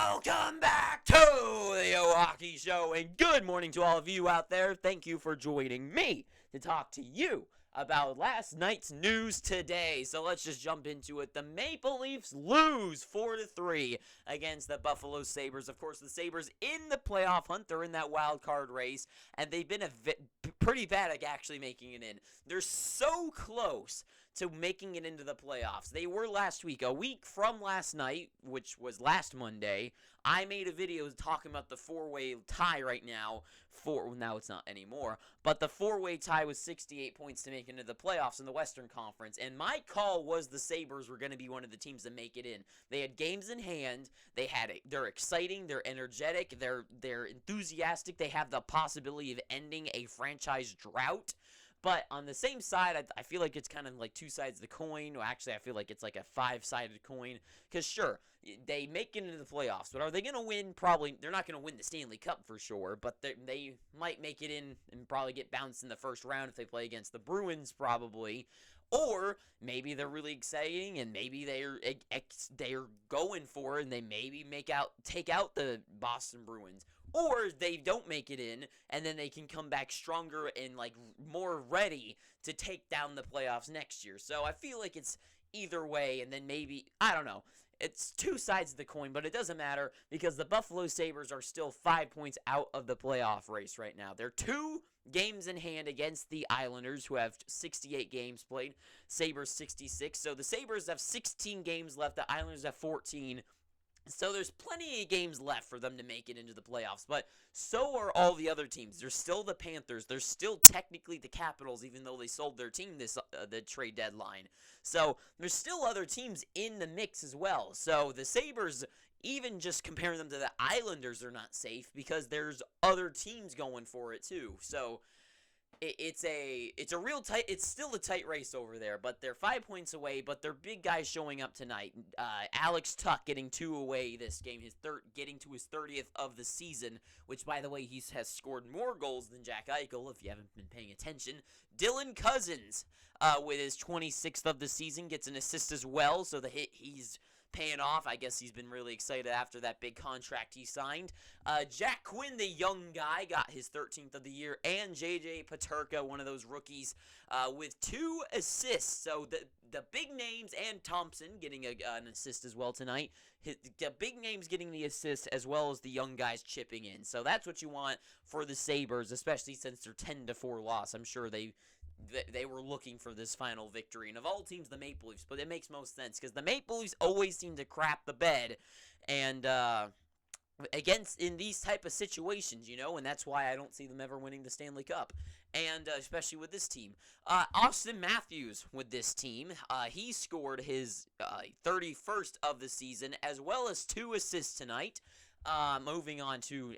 Welcome back to the Hockey Show, and good morning to all of you out there. Thank you for joining me to talk to you about last night's news today. So let's just jump into it. The Maple Leafs lose 4-3 against the Buffalo Sabres. Of course, the Sabres in the playoff hunt. They're in that wild card race, and they've been pretty bad at actually making it in. They're so close to making it into the playoffs. They were last week. A week from last night, which was last Monday, I made a video talking about the four-way tie right now. Now it's not anymore, but the four-way tie was 68 points to make it into the playoffs in the Western Conference, and my call was the Sabres were going to be one of the teams to make it in. They had games in hand. They're exciting. They're energetic. They're enthusiastic. They have the possibility of ending a franchise drought. But on the same side, I feel like it's kind of like two sides of the coin. Well, actually, I feel like it's like a five-sided coin. Because, sure, they make it into the playoffs. But are they going to win? Probably. They're not going to win the Stanley Cup for sure. But they might make it in and probably get bounced in the first round if they play against the Bruins, probably. Or maybe they're really exciting and maybe they're going for it and they maybe take out the Boston Bruins. Or they don't make it in, and then they can come back stronger and, like, more ready to take down the playoffs next year. So I feel like it's either way, and then maybe, I don't know. It's two sides of the coin, but it doesn't matter because the Buffalo Sabres are still 5 points out of the playoff race right now. They're 2 games in hand against the Islanders, who have 68 games played. Sabres 66. So the Sabres have 16 games left. The Islanders have 14. So there's plenty of games left for them to make it into the playoffs, but so are all the other teams. There's still the Panthers. There's still technically the Capitals, even though they sold their team the trade deadline. So there's still other teams in the mix as well. So the Sabres, even just comparing them to the Islanders, are not safe because there's other teams going for it too. So it's a real tight. It's still a tight race over there, but they're 5 points away. But they're big guys showing up tonight. Alex Tuch getting 2 away this game, getting to his 30th of the season. Which, by the way, he has scored more goals than Jack Eichel. If you haven't been paying attention, Dylan Cousins, with his 26th of the season, gets an assist as well. So he's paying off. I guess he's been really excited after that big contract he signed. Jack Quinn, the young guy, got his 13th of the year, and JJ Peterka, one of those rookies, with 2 assists. So the big names, and Thompson getting an assist as well tonight. The big names getting the assist as well as the young guys chipping in. So that's what you want for the Sabres, especially since they're 10-4 loss. I'm sure they were looking for this final victory. And of all teams, the Maple Leafs. But it makes most sense because the Maple Leafs always seem to crap the bed. And in these type of situations, and that's why I don't see them ever winning the Stanley Cup. And especially with this team. Austin Matthews with this team. He scored his 31st of the season as well as 2 assists tonight. Moving on to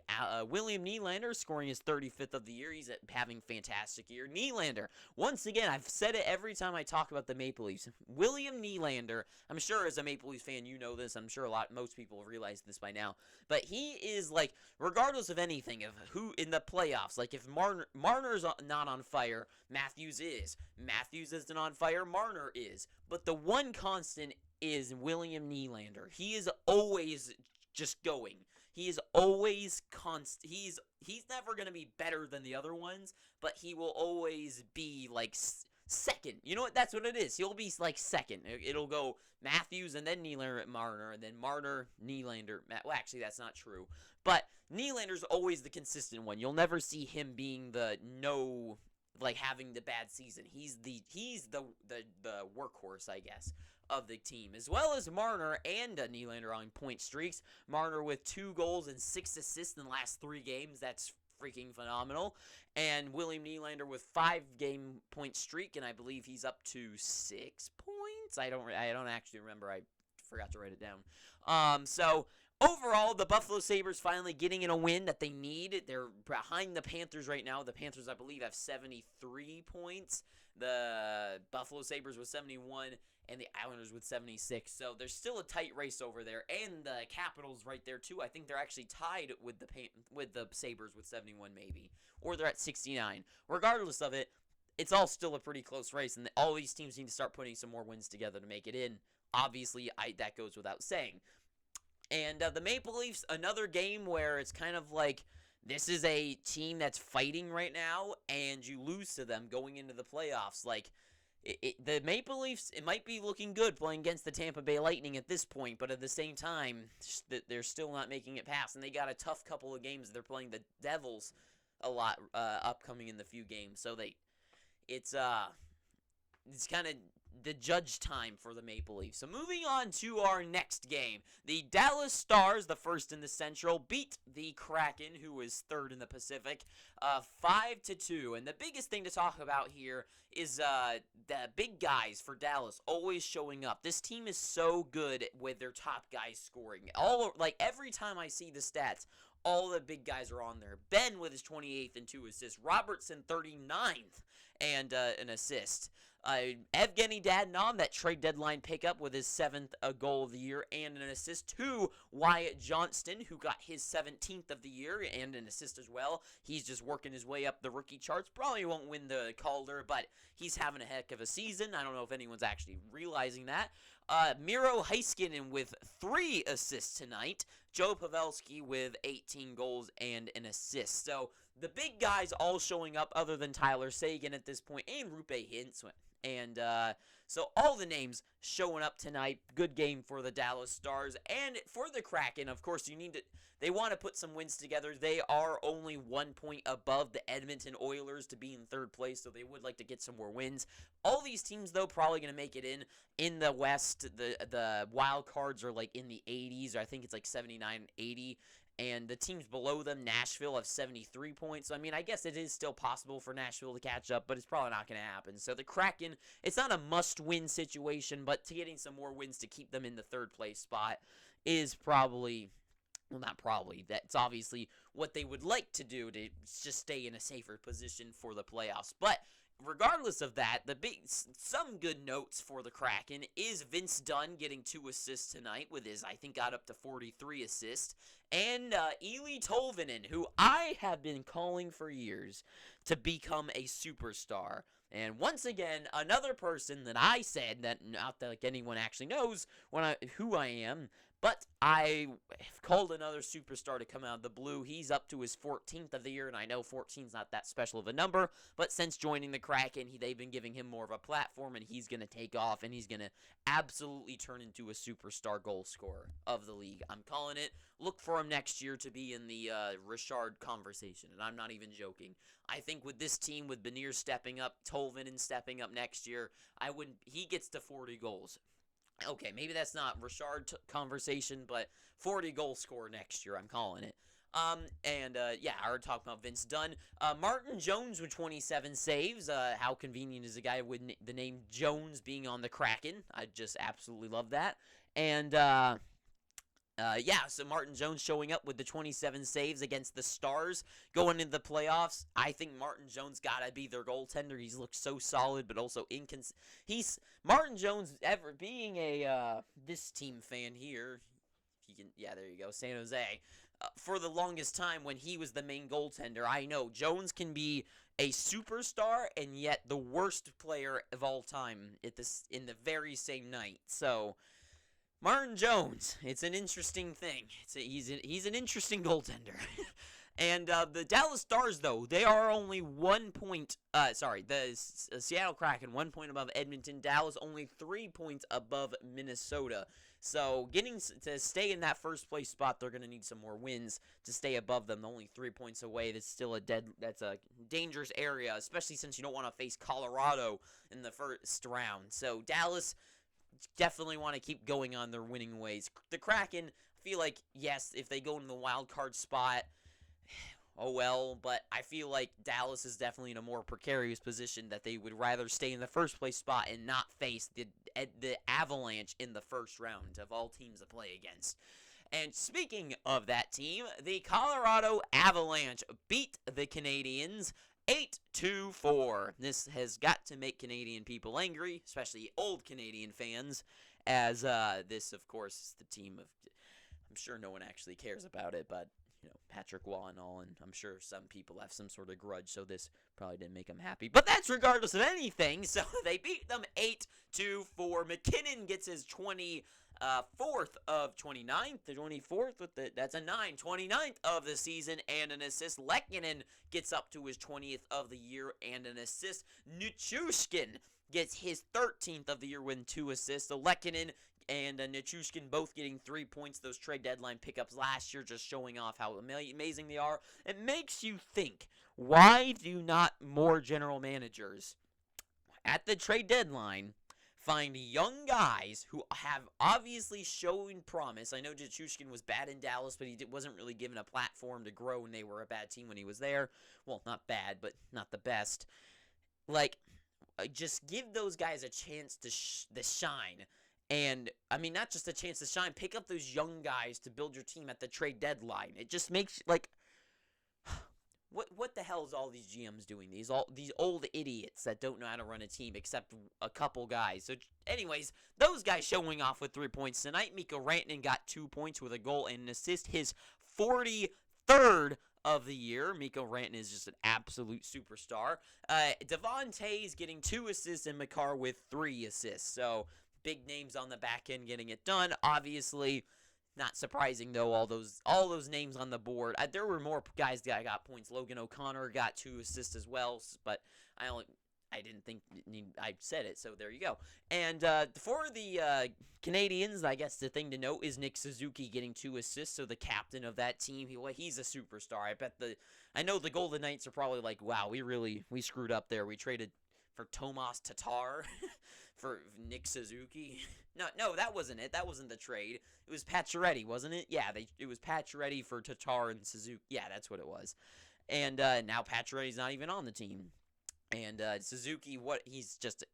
William Nylander scoring his 35th of the year. He's having a fantastic year. Nylander, once again, I've said it every time I talk about the Maple Leafs. William Nylander, I'm sure as a Maple Leafs fan you know this. I'm sure most people have realized this by now. But he is, like, regardless of anything, of who in the playoffs, like if Marner's not on fire, Matthews is. Matthews isn't on fire, Marner is. But the one constant is William Nylander. He is always just going. He is always constant. He's never going to be better than the other ones, but he will always be, like, second. You know what? That's what it is. He'll be, like, second. It'll go Matthews and then Nylander at Marner, and then Marner, Nylander. Well, actually, that's not true. But Nylander's always the consistent one. You'll never see him being having the bad season. He's the workhorse, I guess, of the team, as well as Marner and Nylander on point streaks. Marner with 2 goals and 6 assists in the last 3 games. That's freaking phenomenal. And William Nylander with 5-game point streak, and I believe he's up to 6 points. I don't actually remember. I forgot to write it down. So overall, the Buffalo Sabres finally getting in a win that they need. They're behind the Panthers right now. The Panthers, I believe, have 73 points. The Buffalo Sabres with 71, and the Islanders with 76. So there's still a tight race over there, and the Capitals right there too. I think they're actually tied with the Sabres with 71 maybe, or they're at 69. Regardless of it, it's all still a pretty close race, and all these teams need to start putting some more wins together to make it in. Obviously, that goes without saying. And the Maple Leafs, another game where it's kind of like this is a team that's fighting right now, and you lose to them going into the playoffs. Like, the Maple Leafs, it might be looking good playing against the Tampa Bay Lightning at this point, but at the same time, they're still not making it past, and they got a tough couple of games. They're playing the Devils a lot upcoming in the few games, so it's kind of the judge time for the Maple Leafs. So moving on to our next game, the Dallas Stars, the first in the Central, beat the Kraken, who is third in the Pacific, 5-2. And the biggest thing to talk about here is the big guys for Dallas always showing up. This team is so good with their top guys scoring. Every time I see the stats, all the big guys are on there. Ben with his 28th and 2 assists. Robertson 39th and an assist. Evgeny Dadonov, that trade deadline pickup with his 7th goal of the year and an assist to Wyatt Johnston, who got his 17th of the year and an assist as well. He's just working his way up the rookie charts. Probably won't win the Calder, but he's having a heck of a season. I don't know if anyone's actually realizing that. Miro Heiskanen with 3 assists tonight. Joe Pavelski with 18 goals and an assist. So the big guys all showing up other than Tyler Seguin at this point and Rupe Hintz. And so all the names showing up tonight. Good game for the Dallas Stars. And for the Kraken, of course, they want to put some wins together. They are only 1 point above the Edmonton Oilers to be in third place, so they would like to get some more wins. All these teams, though, probably going to make it in the West. The wild cards are like in the 80s, or I think it's like 79, 80. And the teams below them, Nashville, have 73 points. So, I mean, I guess it is still possible for Nashville to catch up, but it's probably not going to happen. So the Kraken, it's not a must-win situation, but getting some more wins to keep them in the third place spot is probably, well, not probably, that's obviously what they would like to do to just stay in a safer position for the playoffs. But regardless of that, some good notes for the Kraken is Vince Dunn getting 2 assists tonight with his, I think, got up to 43 assists. And Eeli Tolvanen, who I have been calling for years to become a superstar. And once again, another person that I said that not that like anyone actually knows who I am, but I called another superstar to come out of the blue. He's up to his 14th of the year, and I know 14's not that special of a number, but since joining the Kraken, they've been giving him more of a platform, and he's going to take off, and he's going to absolutely turn into a superstar goal scorer of the league. I'm calling it. Look for him next year to be in the Richard conversation, and I'm not even joking. I think with this team, with Benier stepping up, Tolvanen stepping up next year, he gets to 40 goals. Okay, maybe that's not Richard conversation, but 40 goal scorer next year, I'm calling it. Yeah, I already talked about Vince Dunn. Martin Jones with 27 saves. How convenient is a guy with the name Jones being on the Kraken? I just absolutely love that. And, so Martin Jones showing up with the 27 saves against the Stars going into the playoffs. I think Martin Jones gotta be their goaltender. He's looked so solid, but also Martin Jones, ever being a this team fan here, there you go, San Jose. For the longest time when he was the main goaltender, I know Jones can be a superstar and yet the worst player of all time in the very same night. So Martin Jones, it's an interesting thing. He's an interesting goaltender. And the Dallas Stars, though, they are only 1 point. The Seattle Kraken 1 point above Edmonton. Dallas only 3 points above Minnesota. So getting to stay in that first place spot, they're going to need some more wins to stay above them. Only 3 points away. That's a dangerous area, especially since you don't want to face Colorado in the first round. So Dallas definitely want to keep going on their winning ways. The Kraken, I feel like, yes, if they go in the wild card spot, oh well, but I feel like Dallas is definitely in a more precarious position that they would rather stay in the first place spot and not face the Avalanche in the first round of all teams to play against. And speaking of that team, the Colorado Avalanche beat the Canadiens 8-4. This has got to make Canadian people angry, especially old Canadian fans, as this, of course, is the team of, I'm sure no one actually cares about it, but, Patrick Waugh and all, and I'm sure some people have some sort of grudge, so this probably didn't make them happy. But that's regardless of anything, so they beat them 8-4. McKinnon gets his 20 Fourth of 29th, the 24th that's a 9, 29th of the season and an assist. Lehkonen gets up to his 20th of the year and an assist. Nichushkin gets his 13th of the year with 2 assists. So Lehkonen and Nichushkin both getting 3 points. Those trade deadline pickups last year, just showing off how amazing they are. It makes you think, why do not more general managers at the trade deadline find young guys who have obviously shown promise? I know Nichushkin was bad in Dallas, but he wasn't really given a platform to grow, and they were a bad team when he was there. Well, not bad, but not the best. Just give those guys a chance to shine. And, I mean, not just a chance to shine. Pick up those young guys to build your team at the trade deadline. It just makes, what the hell is all these GMs doing? These old idiots that don't know how to run a team except a couple guys. So, anyways, those guys showing off with 3 points tonight. Mikko Rantanen got 2 points with a goal and an assist. His 43rd of the year. Mikko Rantanen is just an absolute superstar. Devontae is getting 2 assists and Makar with 3 assists. So, big names on the back end getting it done. Obviously, not surprising though. All those names on the board. There were more guys that got points. Logan O'Connor got 2 assists as well, but I didn't think I said it, so there you go. And for the Canadians, I guess the thing to note is Nick Suzuki getting 2 assists, so the captain of that team. He's a superstar. I know the Golden Knights are probably like, wow, we screwed up there. We traded for Tomas Tatar for Nick Suzuki. No, that wasn't it. That wasn't the trade. It was Pacioretty, wasn't it? Yeah, it was Pacioretty for Tatar and Suzuki. Yeah, that's what it was. And now Pacioretty's not even on the team. And Suzuki,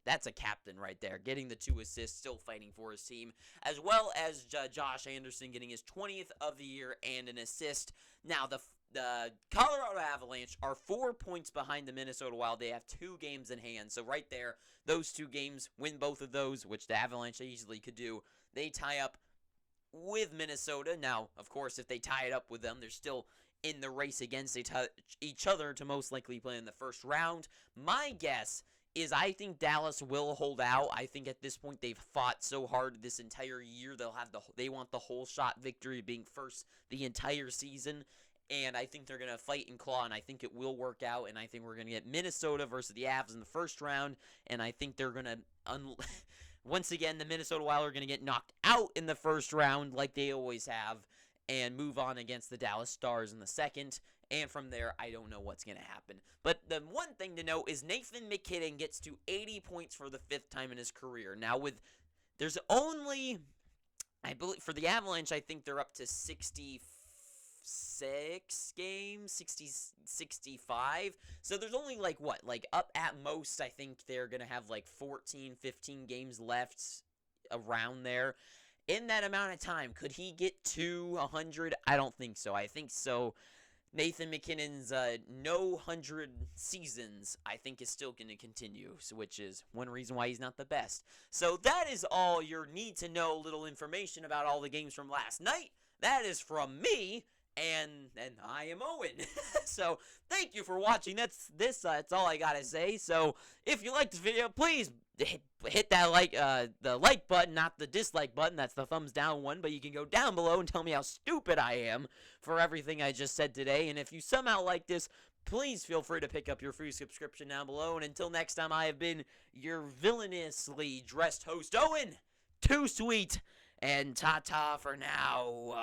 that's a captain right there, getting the 2 assists, still fighting for his team, as well as Josh Anderson getting his 20th of the year and an assist. Now, the Colorado Avalanche are 4 points behind the Minnesota Wild. They have 2 games in hand, so right there, those 2 games, win both of those, which the Avalanche easily could do. They tie up with Minnesota. Now, of course, if they tie it up with them, they're still in the race against each other to most likely play in the first round. My guess is I think Dallas will hold out. I think at this point they've fought so hard this entire year. They want the whole shot victory, being first the entire season. And I think they're going to fight and claw, and I think it will work out. And I think we're going to get Minnesota versus the Avs in the first round. And I think they're going to, once again, the Minnesota Wild are going to get knocked out in the first round like they always have, and move on against the Dallas Stars in the second. And from there, I don't know what's going to happen. But the one thing to note is Nathan MacKinnon gets to 80 points for the 5th time in his career. Now, there's only, I believe, for the Avalanche, I think they're up to 66 games, 65. So there's only up at most, I think they're going to have 14, 15 games left around there. In that amount of time, could he get to 100? I don't think so. I think so. Nathan MacKinnon's no 100 seasons, I think, is still going to continue, which is one reason why he's not the best. So that is all your need-to-know little information about all the games from last night. That is from me, and I am Owen. So thank you for watching. That's all I got to say. So if you liked this video, please hit that the like button, not the dislike button. That's the thumbs down one. But you can go down below and tell me how stupid I am for everything I just said today. And if you somehow like this, please feel free to pick up your free subscription down below. And until next time, I have been your villainously dressed host, Owen. Too sweet. And ta-ta for now.